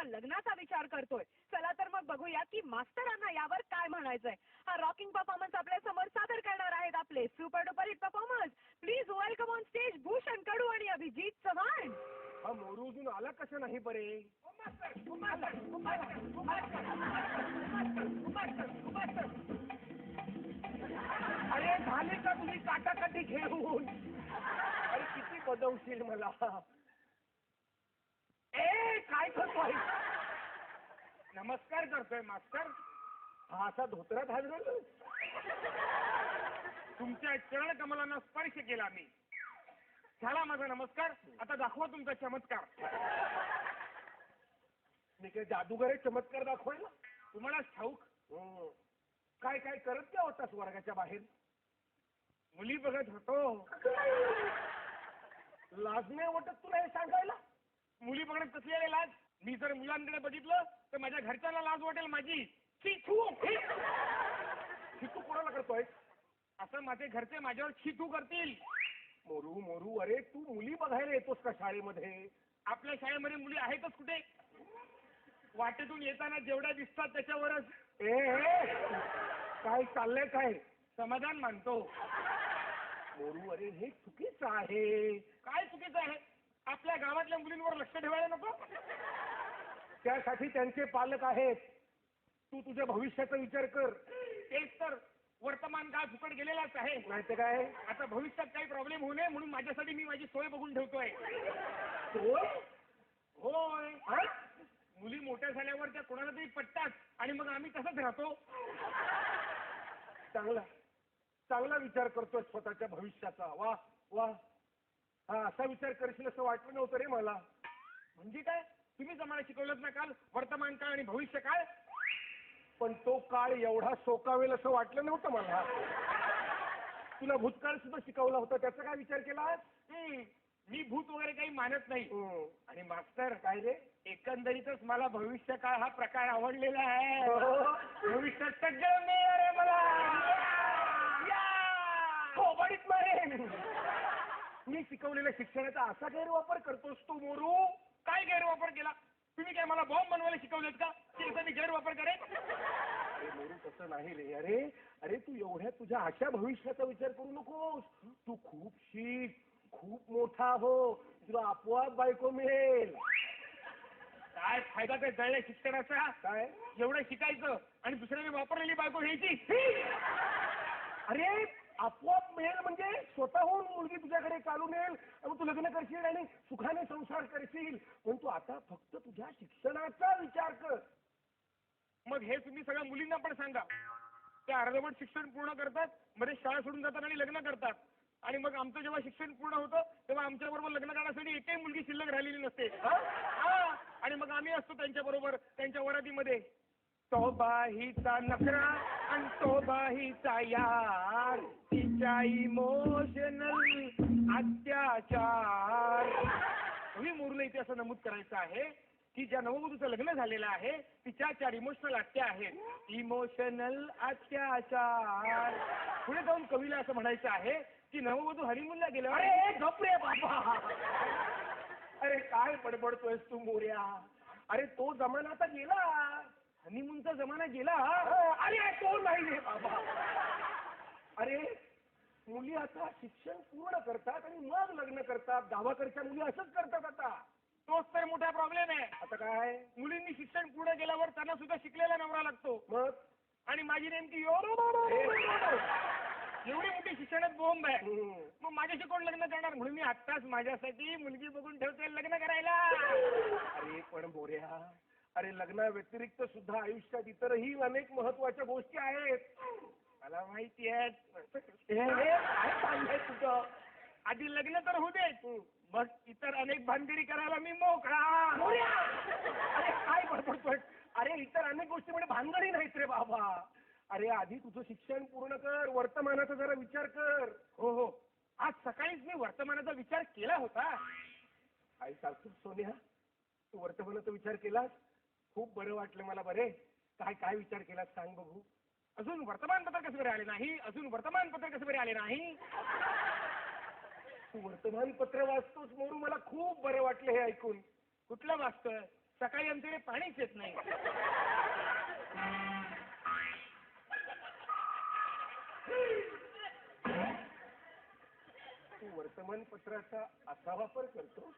मुलीच्या लग्नाचा विचार करतोय. चला तर मग बघूया की मास्तरांना यावर काय म्हणायचंय. हा रॉकिंग परफॉर्मन्स आपल्या समोर सादर करणार आहेत आपले super duper hit performers. Please welcome on stage Bhushan Kadu आणि अभिजीत चव्हाण. हा मोरू अजून आला कसं नाही बरे. अरे झाली का तुम्ही काटाकाटी घेऊन. अरे किती बदवशील मला. ए काय करतोय. नमस्कार करतोय मास्तर. हा असा धोत्रात हात तुमच्या चरण कमलांना स्पर्श केला मी. झाला माझा नमस्कार. आता दाखवा तुमचा चमत्कार. मी काय जादूगर आहे चमत्कार दाखवायला. तुम्हाला ठाऊक काय काय करत क्या होतास वर्गाच्या बाहेर. मुली बघत होतो. लाज नाही वाटत तुला हे सांगायला. मुली बघण्यात कसली आहे लाज. मी जर मुलांकडे बघितलं तर माझ्या घरच्यांना लाज वाटेल माझी. छिथू कोणाला करतोय. असं माझे घरचे माझ्यावर छिथू करतील. मोरू मोरू अरे तू मुली बघायला येतोस का शाळेमध्ये. आपल्या शाळेमध्ये मुली आहेतच कुठे. वाटेतून येताना जेवढ्या दिसतात त्याच्यावरच. काय चाललंय काय. समाधान मानतो. मोरू अरे हे चुकीचं आहे. काय चुकीचं आहे. आपल्या गावातल्या मुलींवर लक्ष ठेवायला नको. त्यासाठी त्यांचे पालक आहेत. तू तुझ्या भविष्याचा विचार कर. तेच तर वर्तमान काळ फुकट गेलेलाच आहे. माहिती काय आता भविष्यात काही प्रॉब्लेम होऊ नये म्हणून माझ्यासाठी मी माझी सोय बघून ठेवतोय. होय मुली मोठ्या झाल्यावर त्या कोणाला तरी पटतात आणि मग आम्ही तसंच राहतो. चांगला चांगला विचार करतोय स्वतःच्या भविष्याचा. वा वा. हा असा विचार करशील असं वाटलं नव्हतं रे मला. म्हणजे काय तुम्ही आम्हाला शिकवलं ना काल वर्तमान काळ आणि भविष्य काळ. पण तो काळ एवढा सोकावेल असं वाटलं नव्हतं मला. तुला भूतकाळ सुद्धा शिकवला होता त्याचा काय विचार केला. मी भूत वगैरे काही मानत नाही. आणि मास्तर काय रे एकंदरीतच मला भविष्य काळ हा प्रकार आवडलेला आहे. भविष्यात सगळं मिळणार आहे मला. खोबडीत मारेन. मी शिकवलेल्या शिक्षणाचा असा गैरवापर करतोस तू मोरू. काय गैरवापर केला. तुम्ही काय मला बॉम्ब बनवायला शिकवलेत का. त्याचा मी गैरवापर करेन. मोरू तसं नाही रे. अरे अरे तू एवढ्या तुझ्या अशा भविष्याचा विचार करू नकोस. तू खूप शिक खूप मोठा हो. तुला आपोआप बायको मिळेल. काय फायदा त्या जळल्या शिक्षणाचा. काय एवढं शिकायचं आणि दुसऱ्याने वापरलेली बायको घ्यायची. अरे आपोआप मिळेल म्हणजे स्वतःहून मुलगी तुझ्याकडे चालून येईल आणि तू लग्न करशील आणि सुखाने संसार करशील. पण तू आता फक्त तुझ्या शिक्षणाचा विचार कर. मग हे तुम्ही सगळ्या मुलींना पण सांगा. त्या अर्धवट शिक्षण पूर्ण करतात मध्ये शाळा सोडून जातात आणि लग्न करतात. आणि मग आमचं जेव्हा शिक्षण पूर्ण होतं तेव्हा आमच्या बरोबर लग्न करण्यासाठी एकही मुलगी शिल्लक राहिलेली नसते. आणि मग आम्ही असतो त्यांच्या बरोबर त्यांच्या वरातीमध्ये. तो बाहीचा नखरा आणि तो बाहीचा यार तिच्या इमोशनल अत्याचार. तुम्ही मोरूला इथे असं नमूद करायचं आहे की ज्या नववधूचं लग्न झालेलं आहे तिच्या 4 इमोशनल आत्या आहेत. इमोशनल अत्याचार. पुढे जाऊन कवीला असं म्हणायचं आहे की नववधू हनीमूनला गेलं. अरे गप रे बाबा. अरे काय बडबडतोयस तू मोर्या. अरे तो जमाना आता गेला. हनीमूनचा जमाना गेला. अरे तो नाही रे बाबा. अरे मुली आता शिक्षण पूर्ण करतात आणि मग लग्न करतात. गावाकडच्या मुली असंच करतात आता. तोच तर मोठा प्रॉब्लेम आहे. आता काय मुलींनी शिक्षण पूर्ण केल्यावर त्यांना सुद्धा शिकलेला नवरा लागतो. मग आणि माझी नेमकी एवढी मोठी शिक्षणात बोंब आहे. मग माझ्याशी कोण लग्न करणार. म्हणून मी आत्ताच माझ्यासाठी मुलगी बघून ठेवतोय लग्न करायला. अरे पण बोऱ्या अरे लग्ना व्यतिरिक्त सुद्धा आयुष्यात इतरही अनेक महत्वाच्या गोष्टी आहेत. मला माहिती आहे. काय चाललंय तुझं. आधी लग्न तर होऊ दे मग इतर अनेक भानगडी करायला मी मोकळा. अरे काय बडबडतोय. अरे इतर अनेक गोष्टी म्हणजे भानगडी नाहीत रे बाबा. अरे आधी तुझं शिक्षण पूर्ण कर. वर्तमानाचा जरा विचार कर. हो हो आज सकाळीच मी वर्तमानाचा विचार केला होता. काय सांगतो सोन्या तू वर्तमानाचा विचार केलास. खूप बरं वाटलं मला. बरे काय काय विचार केलास सांग बघू. अजून वर्तमानपत्र कसं बरे आले नाही. अजून वर्तमानपत्र कसं बरे आले नाही. तू वर्तमानपत्र वाचतोस मोरू. मला खूप बरं वाटलं हे ऐकून. कुठलं वाचतोय सकाळी आमच्याकडे पाणीच येत नाही. तू वर्तमानपत्राचा असा वापर करतो?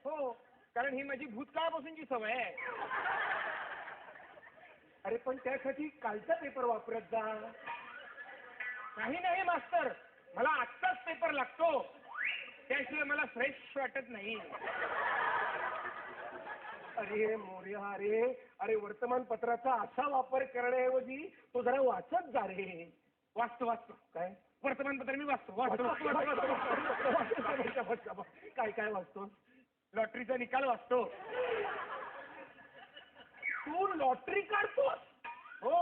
हो, कारण ही माझी भूतकाळापासूनची सवय आहे. अरे पण त्यासाठी कालचा पेपर वापरत जा. नाही मास्तर, मला आत्ताच पेपर लागतो, त्याशिवाय मला फ्रेश वाटत नाही. अरे मोर्या, अरे वर्तमानपत्राचा असा वापर करण्याऐवजी तो जरा वाचत जा रे. वाचतो. काय वर्तमानपत्र मी वाचतो. काय वाचतो? लॉटरीचा निकाल वाचतो. तू लॉटरी काढतोस? हो,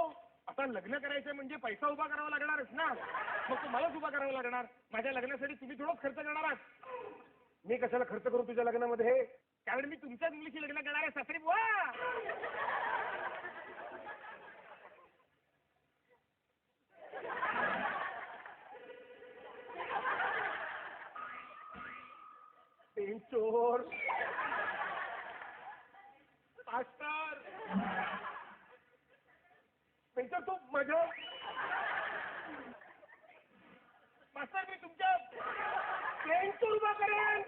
आता लग्न करायचं म्हणजे पैसा उभा करावा लागणारच ना. मग तो मलाच उभा करावा लागणार. माझ्या लग्नासाठी तुम्ही थोडंच खर्च करणार आहात. मी कशाला खर्च करू तुझ्या लग्नामध्ये? कारण मी तुमच्याच मुलीशी लग्न करणार आहे, सासरी बुवा. पेंचोर मास्तर, पेंचोर तू माझ्या मास्तर मी तुमच्या पेंचोर उभा करेन.